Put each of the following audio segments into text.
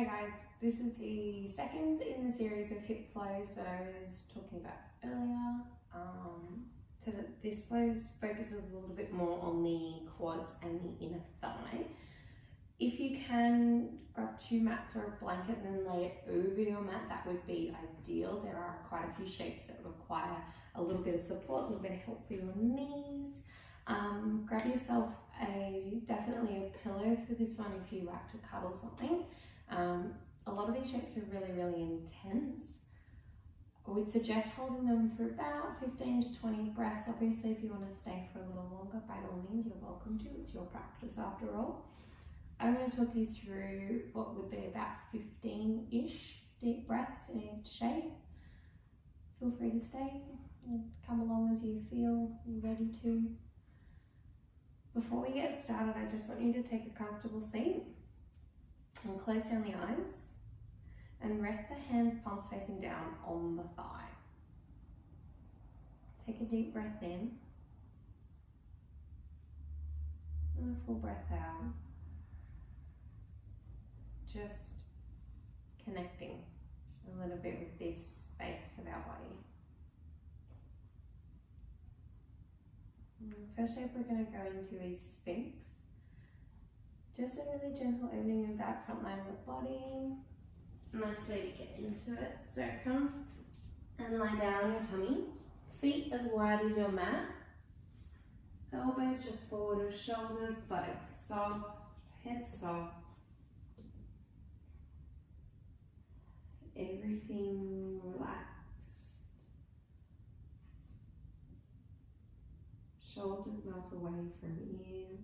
Hi guys, this is the second in the series of hip flows that I was talking about earlier. This flow focuses a little bit more on the quads and the inner thigh. If you can grab two mats or a blanket and then lay it over your mat, that would be ideal. There are quite a few shapes that require a little bit of support, a little bit of help for your knees. Grab yourself definitely a pillow for this one if you like to cuddle something. A lot of these shapes are really intense. I would suggest holding them for about 15 to 20 breaths. Obviously, if you want to stay for a little longer, by all means, you're welcome to. It's your practice after all. I'm going to talk you through what would be about 15-ish deep breaths in each shape. Feel free to stay and come along as you feel you're ready to. Before we get started, I just want you to take a comfortable seat and close down the eyes and rest the hands palms facing down on the thigh. Take a deep breath in and a full breath out. Just connecting a little bit with this space of our body. And the first shape we're going to go into is Sphinx. Just a really gentle opening of that front line of the body. Nice way to get into it. So come and lie down on your tummy. Feet as wide as your mat. Elbows just forward of shoulders, buttocks soft, head soft. Everything relaxed. Shoulders melt away from ears.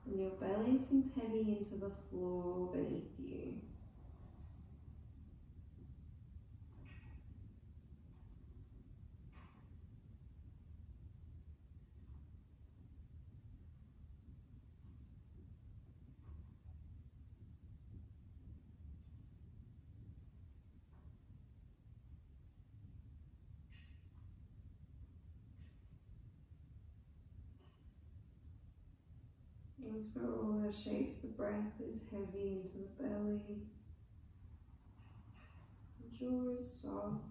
And your belly sinks heavy into the floor beneath you. As for all the shapes, the breath is heavy into the belly. The jaw is soft.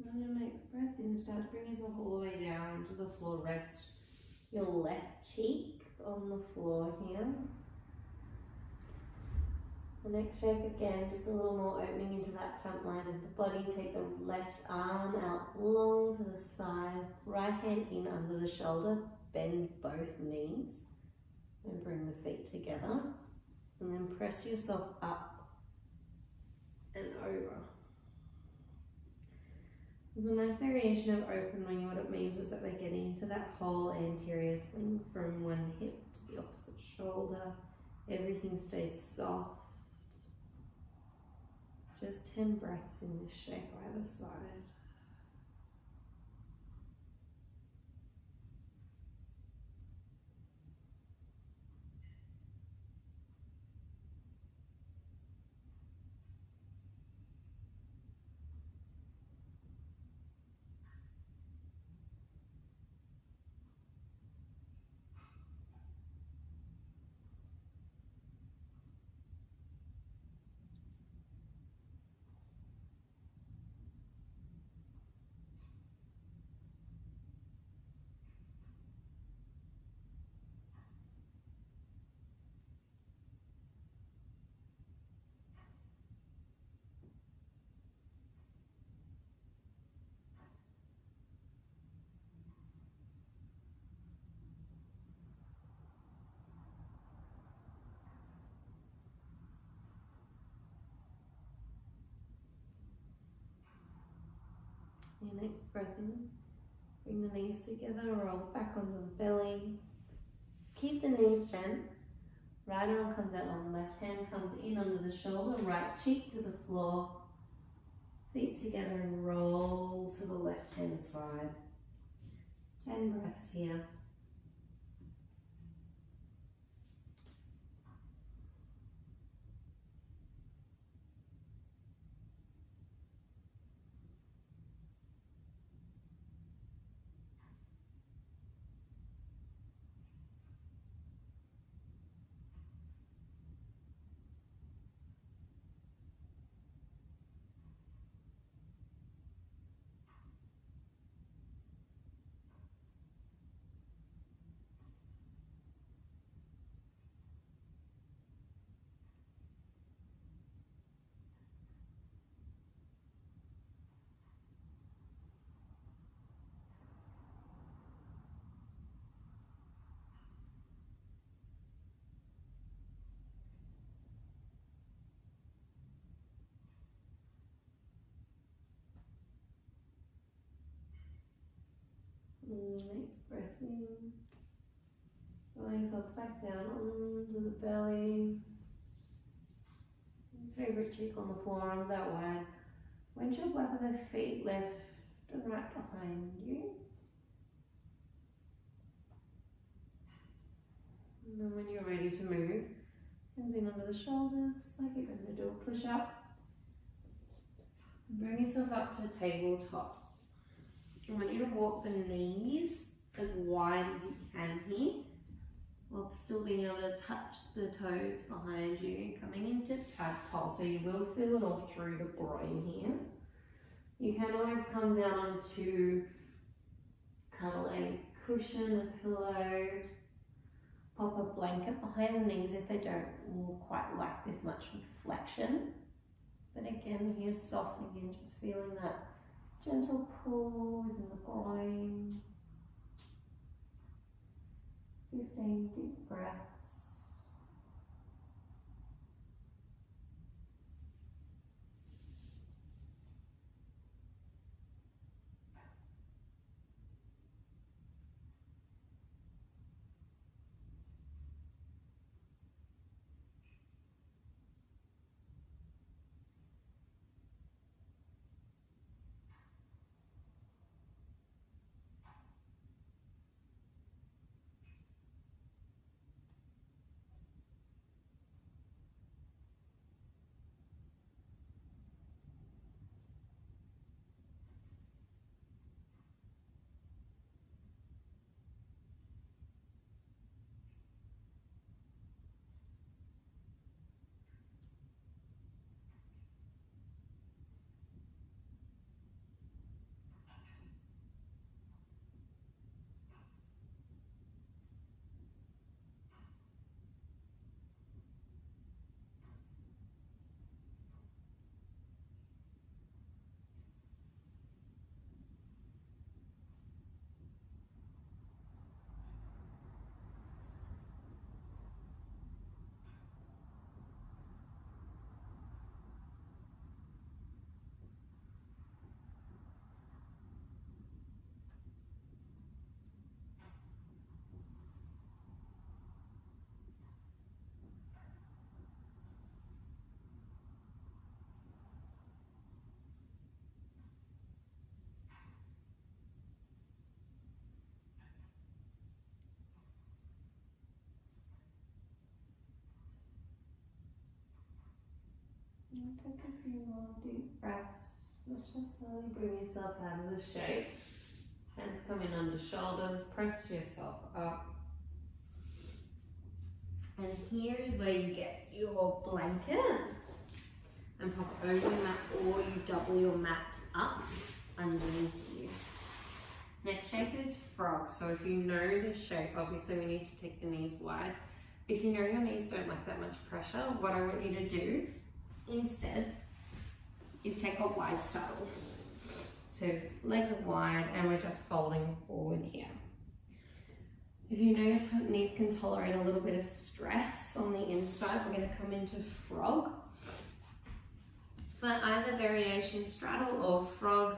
And then your next breath in, start to bring yourself all the way down to the floor. Rest your left cheek on the floor here. The next shape again, just a little more opening into that front line of the body. Take the left arm out long to the side, right hand in under the shoulder, bend both knees and bring the feet together. And then press yourself up and over. There's a nice variation of opening. What it means is that we're getting into that whole anterior sling from one hip to the opposite shoulder. Everything stays soft. Just 10 breaths in this shape either side. Your next breath in. Bring the knees together, roll back onto the belly. Keep the knees bent. Right arm comes out long, left hand comes in under the shoulder, right cheek to the floor. Feet together and roll to the left hand side. 10 breaths here. Next breath in. Roll yourself back down onto the belly. Favorite cheek on the floor, arms out wide. Windshield back of the feet left and right behind you. And then when you're ready to move, hands in under the shoulders, like you're going to do a push up. Bring yourself up to tabletop. I want you to walk the knees as wide as you can here, while still being able to touch the toes behind you, coming into tadpole, so you will feel it all through the groin here. You can always come down onto cuddle a cushion, a pillow, pop a blanket behind the knees if they don't quite like this much flexion. But again, here softening and just feeling that gentle pull within the groin. 15 deep breaths. And take a few more deep breaths. Let's just slowly bring yourself out of the shape. Hands come in under shoulders, press yourself up. And here is where you get your blanket and pop it over your mat, or you double your mat up underneath you. Next shape is frog. So if you know this shape, obviously we need to take the knees wide. If you know your knees don't like that much pressure, what I want you to do instead is take a wide saddle. So legs are wide and we're just folding forward here. If you know your knees can tolerate a little bit of stress on the inside, we're going to come into frog. For either variation, straddle or frog,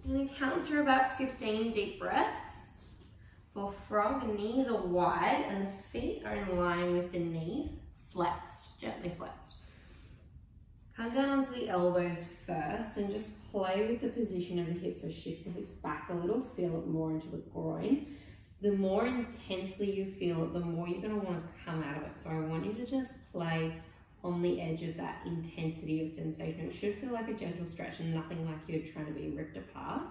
you're going to count through about 15 deep breaths. For frog, knees are wide and the feet are in line with the knees, flexed, gently flexed. Come down onto the elbows first and just play with the position of the hips. So shift the hips back a little, feel it more into the groin. The more intensely you feel it, the more you're going to want to come out of it. So I want you to just play on the edge of that intensity of sensation. It should feel like a gentle stretch and nothing like you're trying to be ripped apart.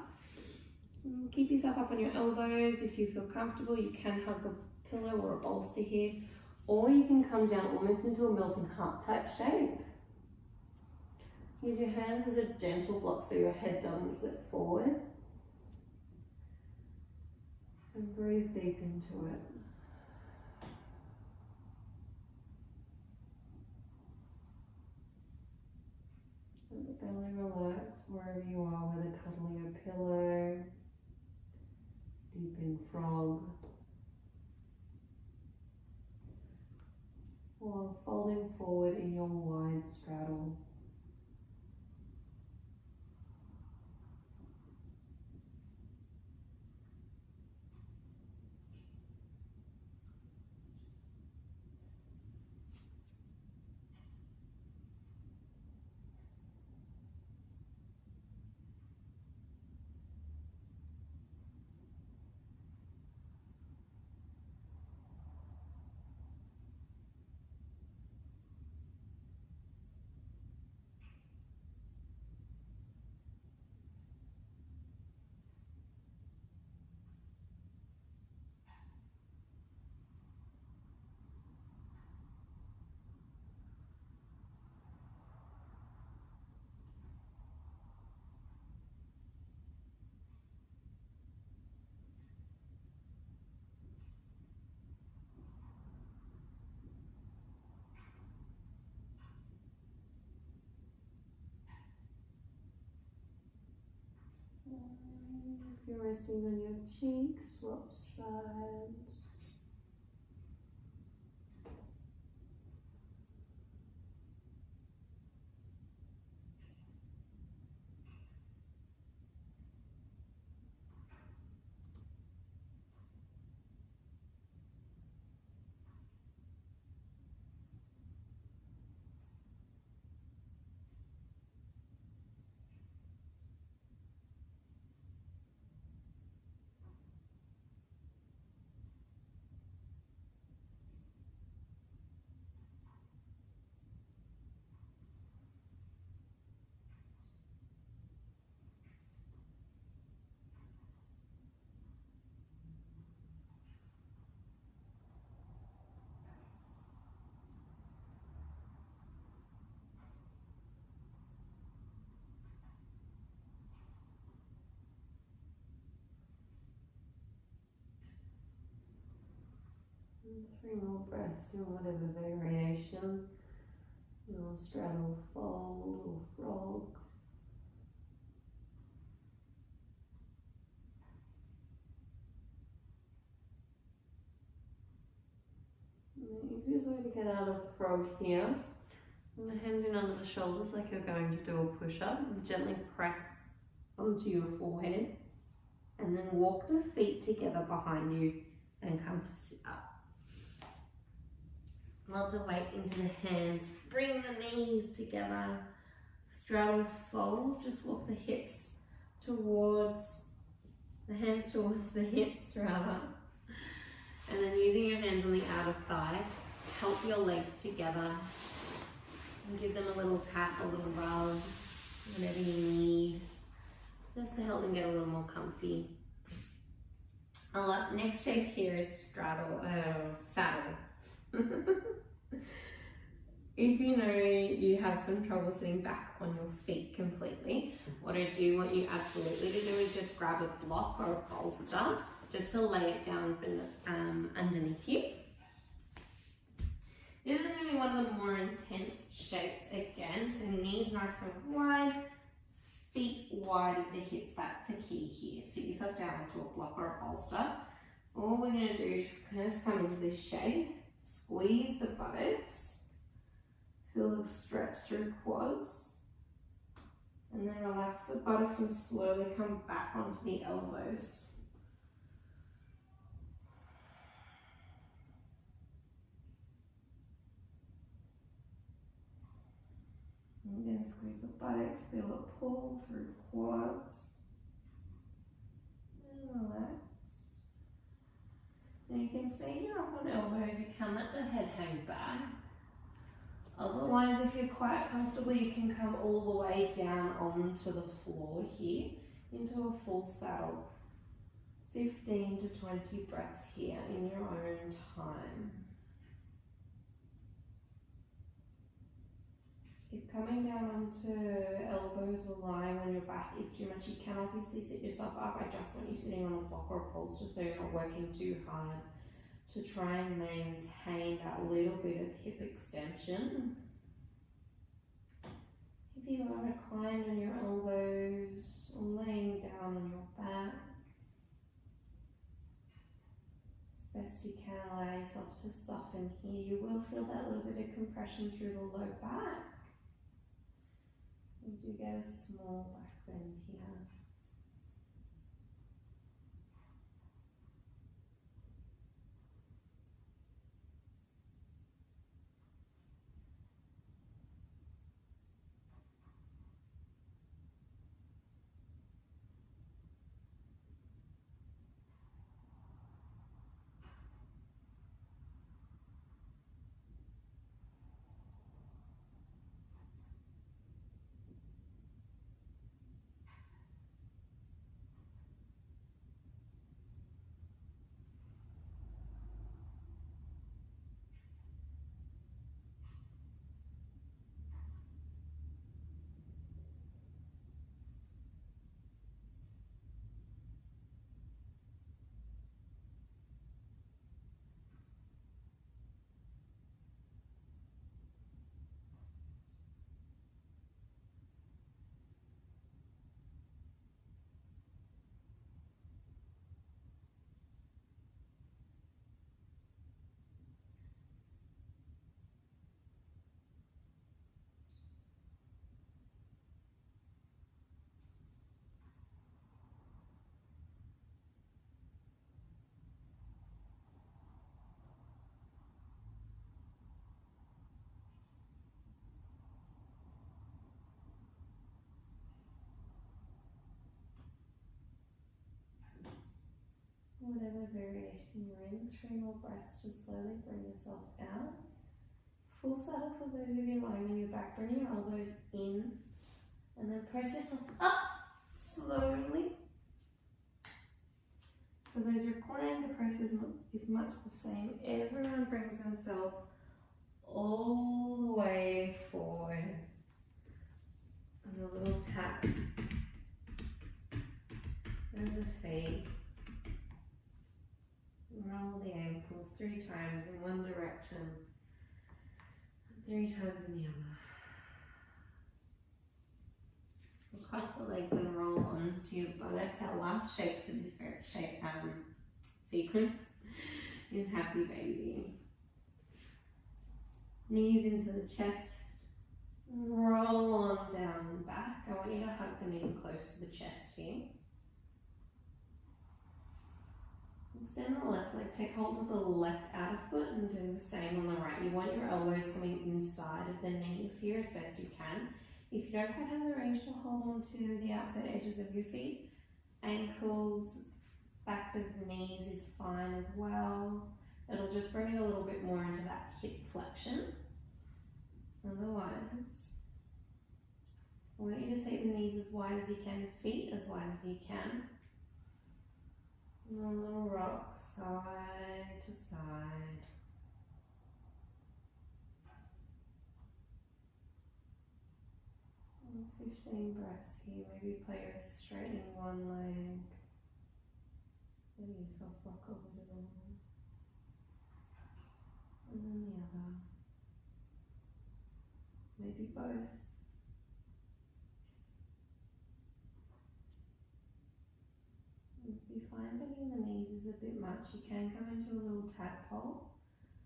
Keep yourself up on your elbows. If you feel comfortable, you can hug a pillow or a bolster here, or you can come down almost into a melting heart type shape. Use your hands as a gentle block so your head doesn't slip forward. And breathe deep into it. Let the belly relax wherever you are, whether cuddling a pillow, deep in frog, or folding forward in your wide straddle. If you're resting on your cheeks, swap sides. And 3 more breaths in whatever variation. You'll straddle, fold, or frog. The easiest way to get out of frog here, and the hands in under the shoulders like you're going to do a push-up, and gently press onto your forehead, and then walk the feet together behind you and come to sit up. Lots of weight into the hands, bring the knees together, straddle, fold, just walk the hips towards, the hands towards the hips rather. And then using your hands on the outer thigh, help your legs together and give them a little tap, a little rub, whatever you need, just to help them get a little more comfy. Next shape here is saddle. If you know you have some trouble sitting back on your feet completely, what I do want you absolutely to do is just grab a block or a bolster just to lay it down underneath you. This is going to be one of the more intense shapes again, so knees nice and wide, feet wide of the hips, that's the key here. Sit yourself down onto a block or a bolster. All we're going to do is first come into this shape, squeeze the buttocks, feel the stretch through quads, And then relax the buttocks and slowly come back onto the elbows. And then squeeze the buttocks, feel it pull through quads. And relax. Now you can stay here up on elbows, you can let the head hang back. Otherwise, if you're quite comfortable, you can come all the way down onto the floor here into a full saddle. 15 to 20 breaths here in your own time. If coming down onto elbows or lying on your back is too much, you can obviously sit yourself up. I just want you sitting on a block or a pulse just so you're not working too hard to try and maintain that little bit of hip extension. If you are reclined on your elbows or laying down on your back, as best you can allow yourself to soften here. You will feel that little bit of compression through the low back. You do get a small back bend here. Whatever variation you're in, 3 more breaths to slowly bring yourself out. Full saddle for those of you lying on your back, bring your elbows in and then press yourself up slowly. For those reclined, the process is much the same. Everyone brings themselves all the way forward. And a little tap of the feet. Roll the ankles 3 times in one direction, 3 times in the other. We'll cross the legs and roll onto your buttocks. Our last shape for this sequence is happy baby. Knees into the chest, roll on down and back. I want you to hug the knees close to the chest here. Extend the left leg, take hold of the left outer foot and do the same on the right. You want your elbows coming inside of the knees here as best you can. If you don't quite have the range to hold on to the outside edges of your feet, ankles, backs of the knees is fine as well. It'll just bring it a little bit more into that hip flexion. Otherwise, I want you to take the knees as wide as you can, feet as wide as you can. And a little rock side to side. And 15 breaths here. Maybe play with straightening one leg. Letting yourself rock a little. And then the other. Maybe both. If you find bending the knees is a bit much, you can come into a little tadpole.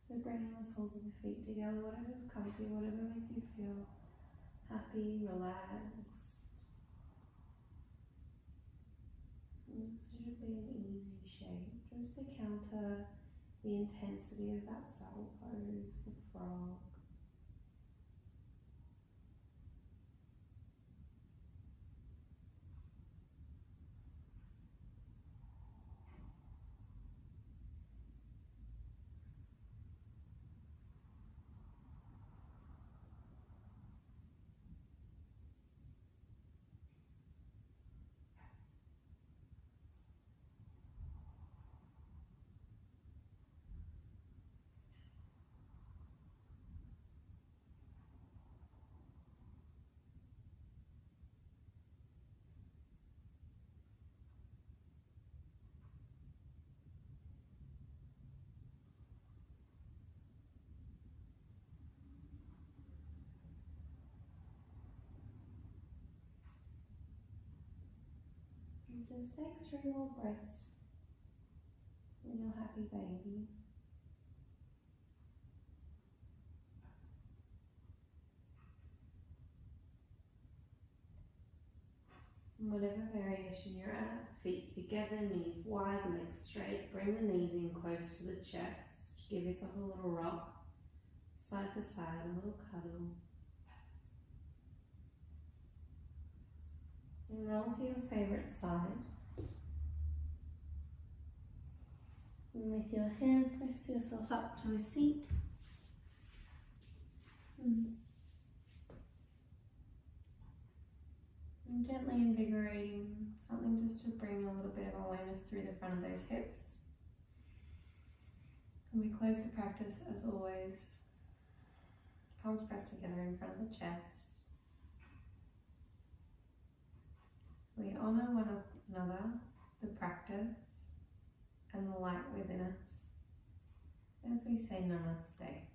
So bringing the soles of the feet together, whatever's comfy, whatever makes you feel happy, relaxed. should be an easy shape, just to counter the intensity of that saddle pose, the frog. And just take 3 more breaths when you're happy, baby. Whatever variation you're at, feet together, knees wide, legs straight. Bring the knees in close to the chest. Give yourself a little rock, side to side, a little cuddle. And roll to your favourite side. And with your hand, press yourself up to a seat. And gently invigorating, something just to bring a little bit of awareness through the front of those hips. And we close the practice as always. Palms pressed together in front of the chest. We honour one another, the practice, and the light within us as we say namaste.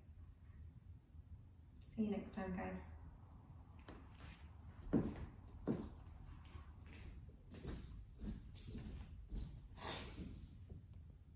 See you next time, guys.